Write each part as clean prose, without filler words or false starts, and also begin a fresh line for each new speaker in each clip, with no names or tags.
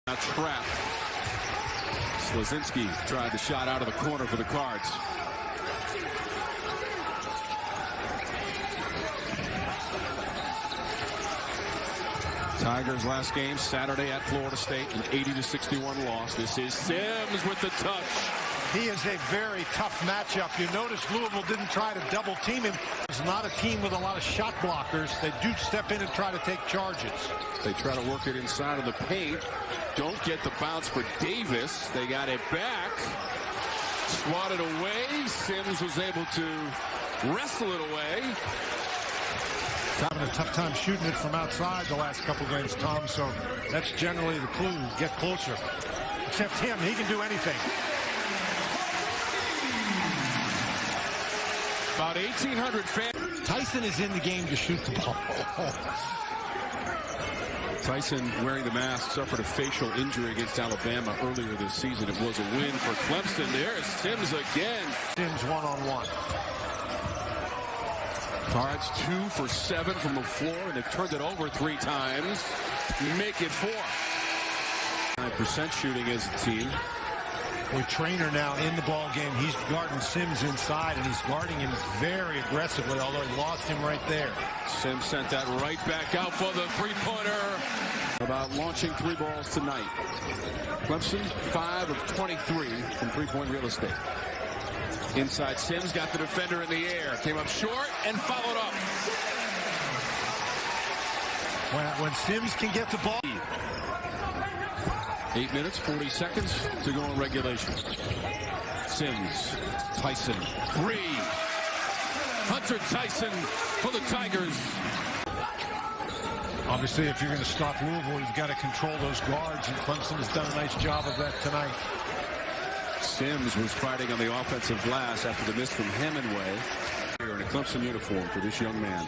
A trap. Slazinski tried the shot out of the corner for the Cards. Tigers last game Saturday at Florida State, an 80-61 loss. This is Sims with the touch.
He is a very tough matchup. You notice Louisville didn't try to double team him. It's not a team with a lot of shot blockers. They do step in and try to take charges.
They try to work it inside of the paint. Don't get the bounce for Davis. They got it back. Swatted away. Sims was able to wrestle it away.
Having a tough time shooting it from outside the last couple games, Tom, so that's generally the clue. Get closer. Except him, he can do anything.
About 1,800 fans.
Tyson is in the game to shoot the ball.
Tyson, wearing the mask, suffered a facial injury against Alabama earlier this season. It was a win for Clemson. There's Sims again.
Sims one-on-one.
Cards 2 for 7 from the floor, and they've turned it over 3 times. Make it 4. 9% shooting as a team.
With Trainer now in the ball game, he's guarding Sims inside, and he's guarding him very aggressively, although he lost him right there.
Sims sent that right back out for the three-pointer. About launching 3 balls tonight. Clemson 5 of 23 from three-point real estate. Inside, Sims got the defender in the air. Came up short and followed up.
When Sims can get the ball.
8 minutes, 40 seconds to go in regulation. Sims, Tyson, 3. Hunter Tyson for the Tigers.
Obviously, if you're going to stop Louisville, you've got to control those guards, and Clemson has done a nice job of that tonight.
Sims was fighting on the offensive glass after the miss from Hemingway. Here in a Clemson uniform for this young man.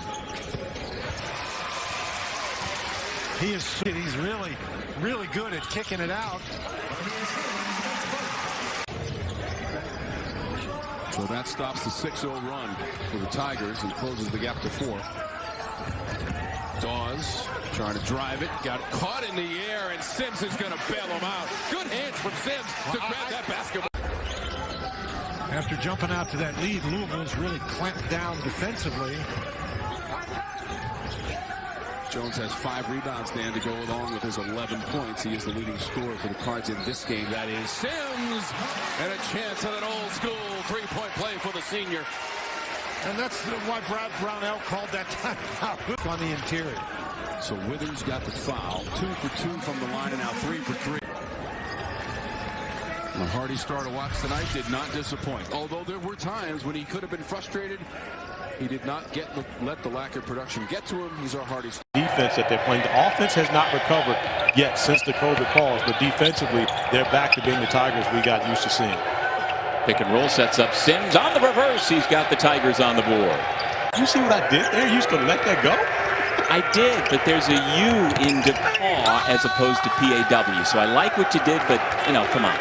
He's really good at kicking it out.
So that stops the 6-0 run for the Tigers and closes the gap to 4. Dawes trying to drive it, got caught in the air, and Sims is going to bail him out. Good hands from Sims to grab that basketball.
After jumping out to that lead, Louisville's really clamped down defensively.
Jones has 5 rebounds, Dan, to go along with his 11 points. He is the leading scorer for the Cards in this game. That is Sims, and a chance at an old-school 3-point play for the senior.
And that's why Brad Brownell called that timeout on the interior.
So Withers got the foul. 2 for 2 from the line, and now 3 for 3. A hearty star to watch tonight, did not disappoint. Although there were times when he could have been frustrated, he did not let the lack of production get to him. He's our hardy star.
Defense that they're playing. The offense has not recovered yet since the COVID pause, but defensively, they're back to being the Tigers we got used to seeing.
Pick and roll sets up Sims on the reverse. He's got the Tigers on the board.
You see what I did there? You just going to let that go?
I did, but there's a U in DePaul as opposed to PAW. So I like what you did, but, you know, come on.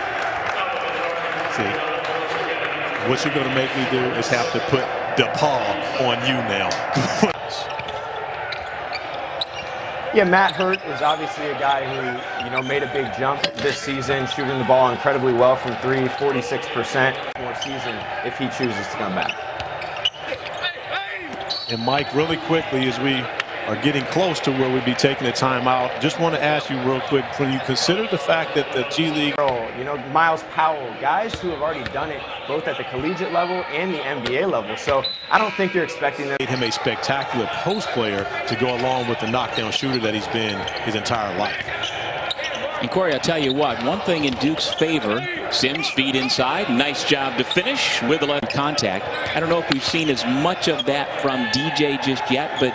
See, what you're going to make me do is have to put DePaul on you now.
Yeah, Matt Hurt is obviously a guy who, made a big jump this season, shooting the ball incredibly well from 3, 46% more season if he chooses to come back.
And Mike, really quickly, as we are getting close to where we'd be taking a timeout, just want to ask you real quick, when you consider the fact that the G League...
Miles Powell, guys who have already done it both at the collegiate level and the NBA level. So I don't think you're expecting them...
Made him a spectacular post player to go along with the knockdown shooter that he's been his entire life.
And Corey, I'll tell you what, one thing in Duke's favor, Sims feed inside, nice job to finish with the left contact. I don't know if we've seen as much of that from DJ just yet, but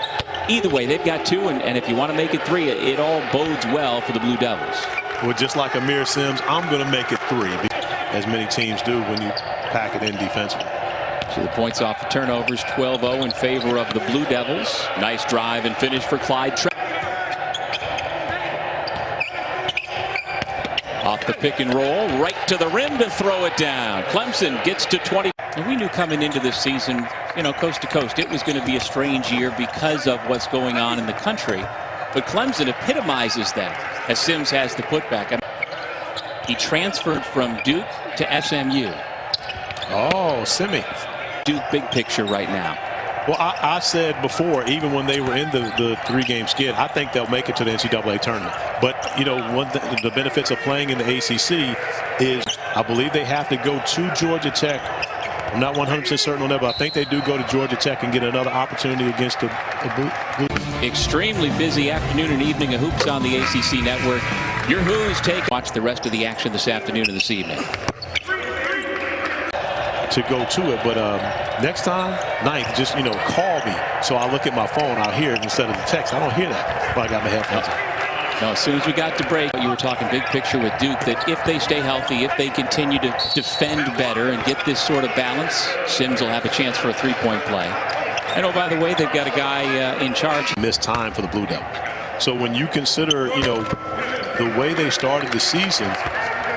either way, they've got 2, and if you want to make it 3, it all bodes well for the Blue Devils.
Well, just like Aamir Sims, I'm going to make it 3, as many teams do when you pack it in defensively.
So the points off the turnovers, 12-0 in favor of the Blue Devils. Nice drive and finish for Clyde. Off the pick and roll, right to the rim to throw it down. Clemson gets to 20. And we knew coming into this season, coast to coast, it was going to be a strange year because of what's going on in the country. But Clemson epitomizes that as Sims has the putback. He transferred from Duke to SMU.
Oh, Simi.
Duke big picture right now.
Well, I said before, even when they were in the three-game skid, I think they'll make it to the NCAA tournament. But, you know, the benefits of playing in the ACC is I believe they have to go to Georgia Tech. I'm not 100% certain on that, but I think they do go to Georgia Tech and get another opportunity against the Blue.
Extremely busy afternoon and evening of hoops on the ACC network. Your Who's take. Watch the rest of the action this afternoon and this evening.
To go to it, but next time, ninth, just, you know, call me. So I look at my phone, I'll hear it instead of the text. I don't hear that when I got my headphones on.
No, as soon as we got to break, you were talking big picture with Duke that if they stay healthy, if they continue to defend better and get this sort of balance, Sims will have a chance for a three-point play. And oh, by the way, they've got a guy in charge.
Missed time for the Blue Devils. So when you consider, you know, the way they started the season,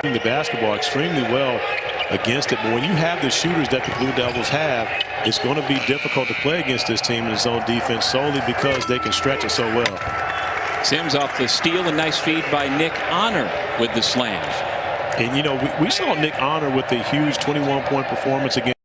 the basketball extremely well against it, but when you have the shooters that the Blue Devils have, it's going to be difficult to play against this team in zone defense solely because they can stretch it so well.
Sims off the steal, a nice feed by Nick Honor with the slam.
And you know, we saw Nick Honor with a huge 21-point performance against